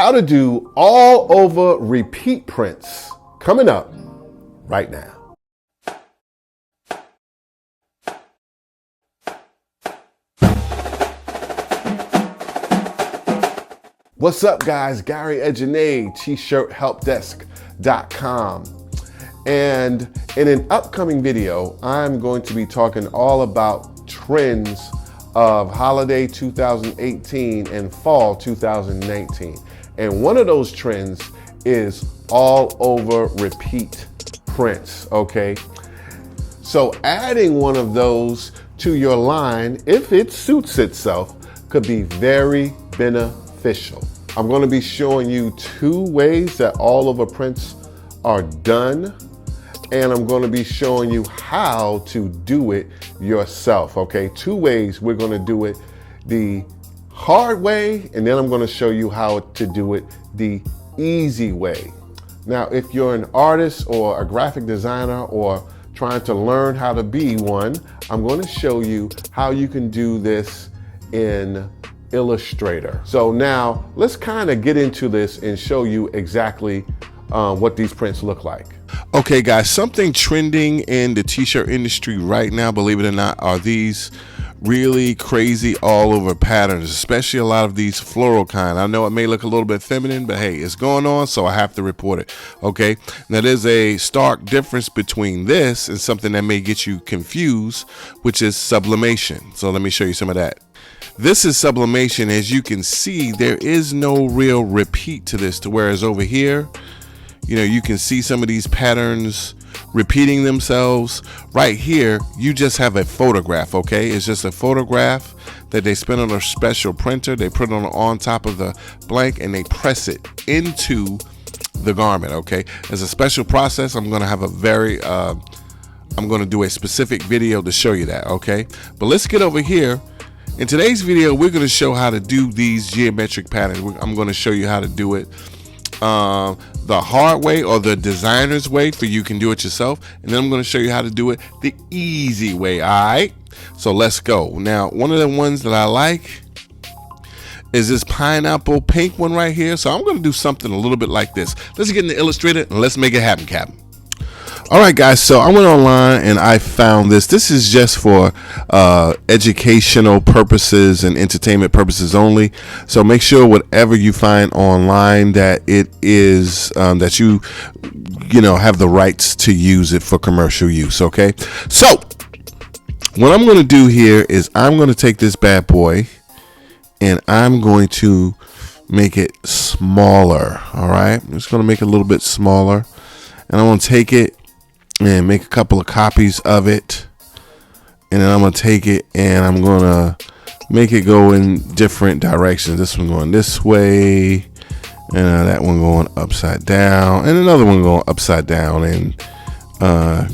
How to do all over repeat prints coming up right now. What's up, guys? Gary Edgenay, t-shirthelpdesk.com. And in an upcoming video, I'm going to be talking all about trends of holiday 2018 and fall 2019. And one of those trends is all over repeat prints, okay? So adding one of those to your line, if it suits itself, could be very beneficial. I'm going to be showing you 2 ways that all over prints are done, and I'm going to be showing you how to do it yourself, okay? 2 ways we're going to do it the hard way, and then I'm going to show you how to do it the easy way. Now, if you're an artist or a graphic designer or trying to learn how to be one, I'm going to show you how you can do this in Illustrator. So now let's kind of get into this and show you exactly what these prints look like. Okay, guys, something trending in the t-shirt industry right now, believe it or not, are these really crazy all over patterns, especially a lot of these floral kind. I know it may look a little bit feminine, but hey, it's going on, so I have to report it. Okay, now there's a stark difference between this and something that may get you confused, which is sublimation. So let me show you some of that. This is sublimation. As you can see, there is no real repeat to this, to whereas over here, you know, you can see some of these patterns repeating themselves. Right here, you just have a photograph, okay? It's just a photograph that they spin on a special printer. They put it on top of the blank and they press it into the garment, okay? As a special process, I'm gonna have a very, I'm gonna do a specific video to show you that, okay? But let's get over here. In today's video, we're going to show how to do these geometric patterns. I'm going to show you how to do it the hard way, or the designer's way, for you can do it yourself. And then I'm going to show you how to do it the easy way. All right, so let's go. Now, one of the ones that I like is this pineapple pink one right here. So I'm going to do something a little bit like this. Let's get into Illustrator and let's make it happen, Captain. All right, guys, so I went online and I found this. This is just for educational purposes and entertainment purposes only. So make sure whatever you find online that it is that you know, have the rights to use it for commercial use. Okay, so what I'm going to do here is I'm going to take this bad boy and I'm going to make it smaller. All right, I'm just going to make it a little bit smaller, and I'm going to take it and make a couple of copies of it, and then I'm gonna take it and I'm gonna make it go in different directions. This one going this way, and that one going upside down, and another one going upside down, and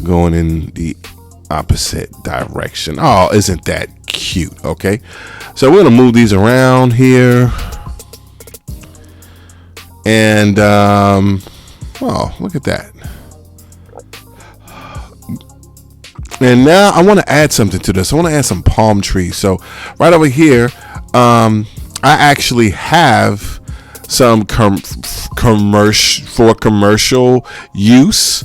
going in the opposite direction. Oh, isn't that cute? Okay, so we're gonna move these around here, and oh, look at that. And now I want to add something to this. I want to add some palm trees. So right over here, I actually have some commercial use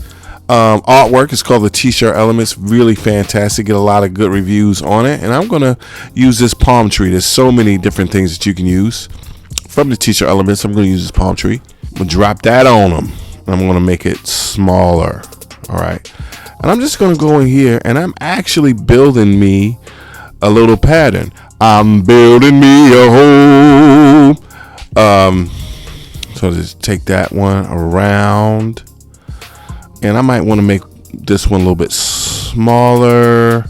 artwork. It's called the T-shirt Elements. Really fantastic. Get a lot of good reviews on it. And I'm going to use this palm tree. There's so many different things that you can use from the T-shirt Elements. I'm going to use this palm tree. I'm going to drop that on them. I'm going to make it smaller. All right. And I'm just going to go in here and I'm actually building me a little pattern. I'm building me a home. So just take that one around. And I might want to make this one a little bit smaller.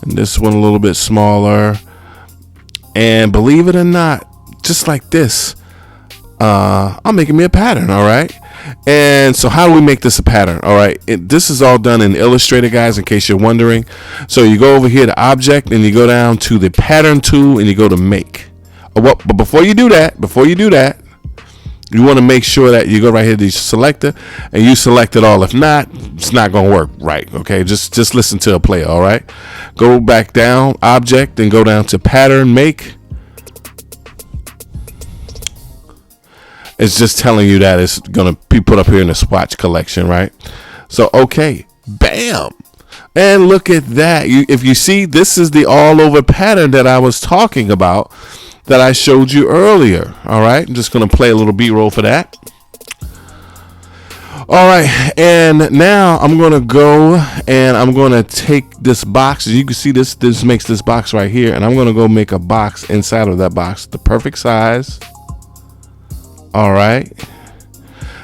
And this one a little bit smaller. And believe it or not, just like this, I'm making me a pattern, all right? And so how do we make this a pattern? All right, this is all done in Illustrator, guys, in case you're wondering. So you go over here to Object, and you go down to the Pattern tool, and you go to Make. But before you do that, you want to make sure that you go right here to the selector, and you select it all. If not, it's not going to work right, okay? Just listen to a player, all right? Go back down, Object, and go down to Pattern, Make. It's just telling you that it's going to be put up here in the swatch collection, right? So, okay, bam. And look at that. If you see, this is the all over pattern that I was talking about that I showed you earlier. All right, I'm just going to play a little B-roll for that. All right, and now I'm going to go and I'm going to take this box. As you can see, this makes this box right here, and I'm going to go make a box inside of that box, the perfect size. All right,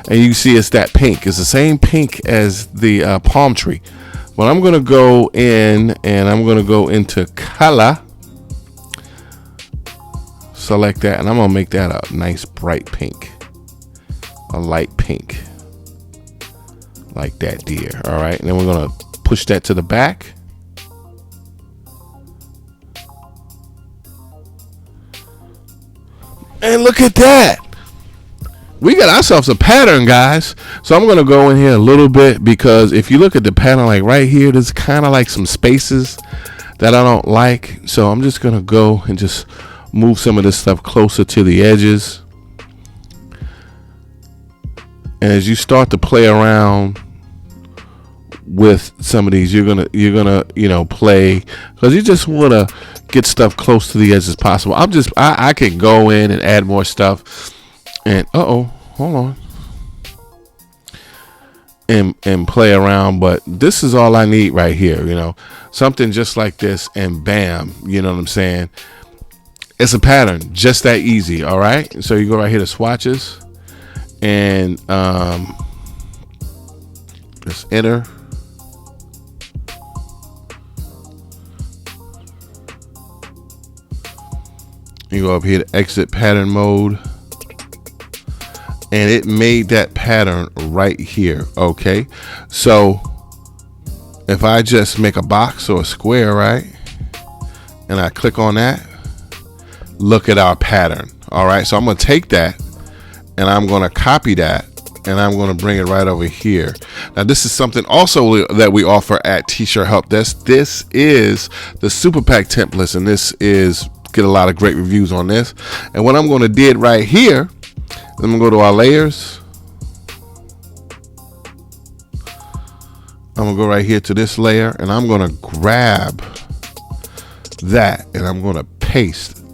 and you see it's that pink. It's the same pink as the palm tree. But I'm going to go in and I'm going to go into color. Select that, and I'm going to make that a nice bright pink, a light pink. Like that, dear. All right, and then we're gonna push that to the back. And look at that. We got ourselves a pattern, guys. So I'm gonna go in here a little bit, because if you look at the pattern, like right here, there's kind of like some spaces that I don't like. So I'm just gonna go and just move some of this stuff closer to the edges. And as you start to play around with some of these, you're gonna play, because you just want to get stuff close to the edge as possible. I can go in and add more stuff, and hold on, and play around, but this is all I need right here, something just like this, and bam, you know what I'm saying? It's a pattern, just that easy. All right, so you go right here to swatches, and just enter. You go up here to exit pattern mode, and it made that pattern right here. Okay, so if I just make a box or a square, right, and I click on that, look at our pattern. All right, so I'm going to take that and I'm going to copy that, and I'm going to bring it right over here. Now, this is something also that we offer at T-Shirt Help Desk. This is the Super Pack templates, and this is get a lot of great reviews on this. And what I'm going to do right here, I'm going to go to our layers. I'm going to go right here to this layer, and I'm going to grab that, and I'm going to paste.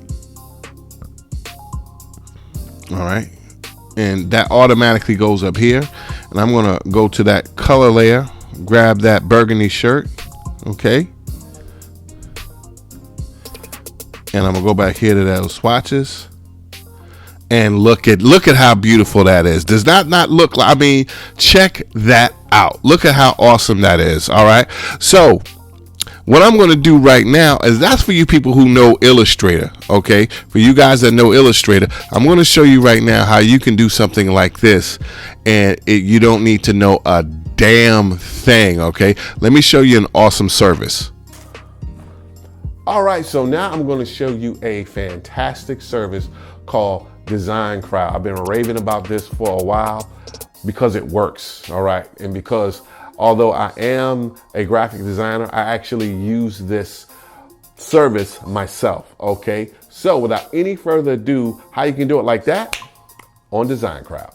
All right, and that automatically goes up here, and I'm going to go to that color layer, grab that burgundy shirt. Okay, and I'm gonna go back here to those swatches, and look at how beautiful that is. Does that not look like, I mean, check that out. Look at how awesome that is. All right, so what I'm going to do right now is, that's for you people who know Illustrator. Okay, for you guys that know Illustrator, I'm going to show you right now how you can do something like this, and you don't need to know a damn thing. Okay, let me show you an awesome service. All right, so now I'm going to show you a fantastic service called DesignCrowd. I've been raving about this for a while because it works. All right, and because although I am a graphic designer, I actually use this service myself. Okay, so without any further ado, how you can do it like that on DesignCrowd.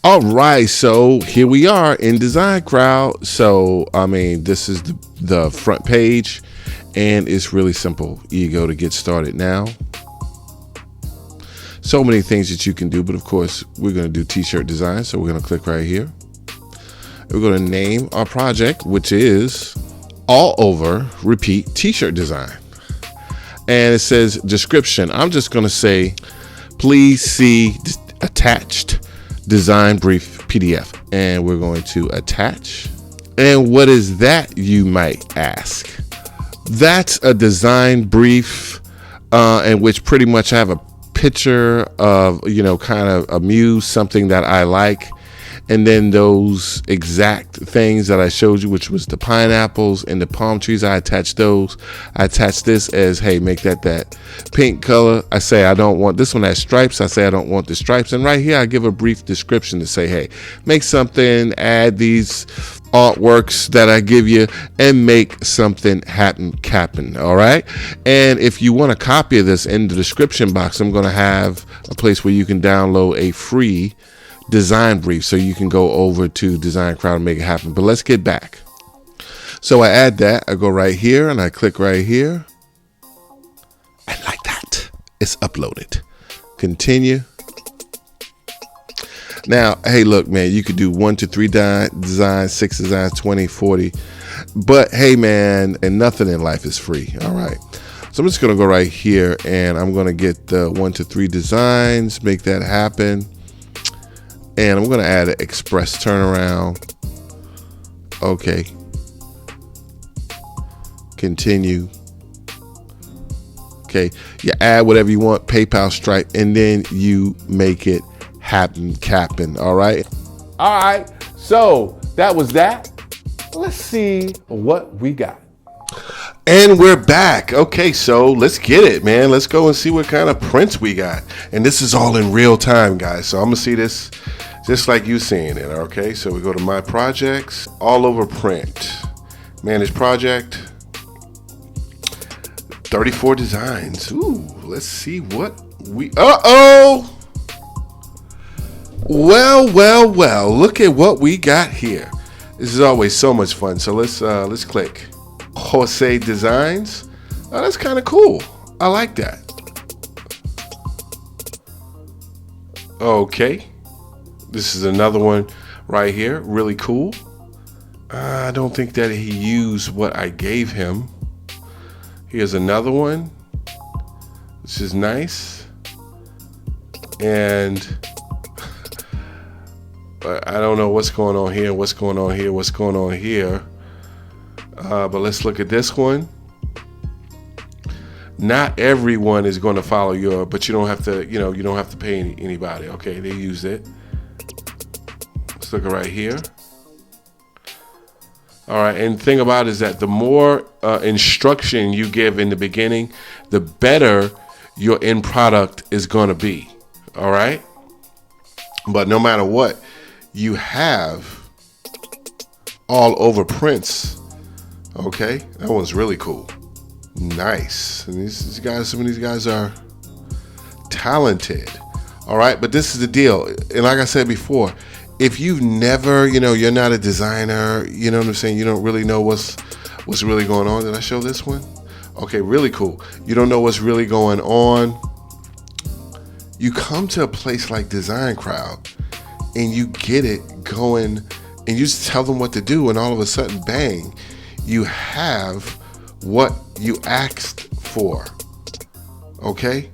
All right, so here we are in DesignCrowd. So I mean, this is the front page, and it's really simple. You go to get started now. So many things that you can do, but of course we're going to do t-shirt design, so we're going to click right here. We're going to name our project, which is All Over Repeat T-Shirt Design. And it says description. I'm just going to say, please see attached design brief PDF. And we're going to attach. And what is that, you might ask? That's a design brief in which pretty much I have a picture of, kind of a muse, something that I like. And then those exact things that I showed you, which was the pineapples and the palm trees, I attached those. I attached this as, hey, make that pink color. I say I don't want this one has stripes. I say I don't want the stripes. And right here, I give a brief description to say, hey, make something, add these artworks that I give you, and make something happen. All right. And if you want a copy of this, in the description box, I'm going to have a place where you can download a free design brief, so you can go over to DesignCrowd and make it happen. But let's get back. So I add that, I go right here and I click right here, and like that, it's uploaded. Continue. Now, hey, look, man, you could do 1 to 3 designs, 6 designs, 20, 40. But hey, man, and nothing in life is free. All right. So I'm just going to go right here and I'm going to get the 1 to 3 designs, make that happen. And I'm going to add an express turnaround. Okay. Continue. Okay. You add whatever you want, PayPal, Stripe, and then you make it happen. All right. All right. So that was that. Let's see what we got. And we're back. Okay, so let's get it, man. Let's go and see what kind of prints we got. And this is all in real time, guys. So I'm gonna see this just like you seeing it. Okay, so we go to my projects, all over print, manage project, 34 designs. Ooh, let's see what we, well, look at what we got here. This is always so much fun. So let's click Jose Designs. Oh, that's kind of cool. I like that. Okay. This is another one right here. Really cool. I don't think that he used what I gave him. Here's another one. This is nice. And I don't know what's going on here, what's going on here. But let's look at this one. Not everyone is going to follow your, but you don't have to, you don't have to pay anybody. Okay, they use it. Let's look right here. All right, and the thing about it is that the more instruction you give in the beginning, the better your end product is going to be. All right, but no matter what, you have all over prints. Okay, that one's really cool. Nice. And these guys, some of these guys are talented. All right, but this is the deal. And like I said before, if you've never, you're not a designer, you know what I'm saying? You don't really know what's really going on. Did I show this one? Okay, really cool. You don't know what's really going on. You come to a place like DesignCrowd and you get it going and you just tell them what to do, and all of a sudden, bang, you have what you asked for. Okay,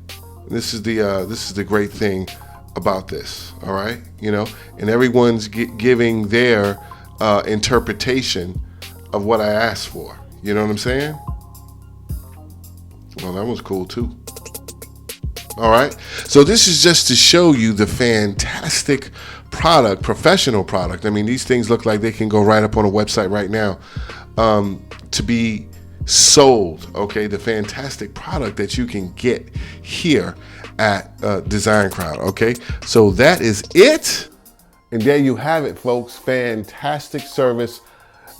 this is the great thing about this. All right, and everyone's giving their interpretation of what I asked for. You know what I'm saying? Well, that was cool too. All right, so this is just to show you the fantastic product, professional product. I mean, these things look like they can go right up on a website right now to be sold. Okay, the fantastic product that you can get here at DesignCrowd. Okay, so that is it. And there you have it, folks. Fantastic service.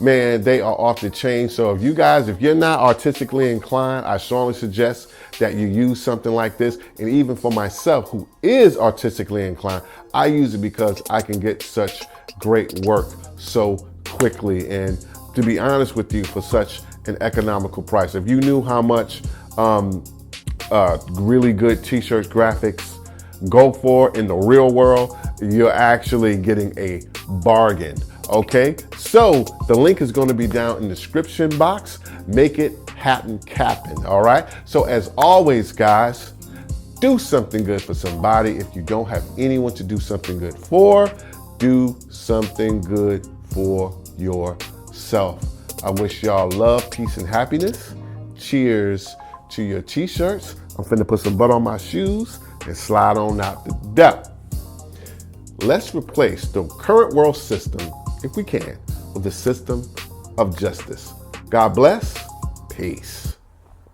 Man, they are off the chain. So if you're not artistically inclined, I strongly suggest that you use something like this. And even for myself, who is artistically inclined, I use it because I can get such great work so quickly. And to be honest with you, for such an economical price. If you knew how much really good t-shirts graphics go for in the real world, you're actually getting a bargain. Okay, so the link is going to be down in the description box. Make it happen. All right, so as always, guys, do something good for somebody. If you don't have anyone to do something good for, do something good for yourself. I wish y'all love, peace, and happiness. Cheers to your t-shirts. I'm finna put some butter on my shoes and slide on out the door. Let's replace the current world system, if we can, with a system of justice. God bless. Peace.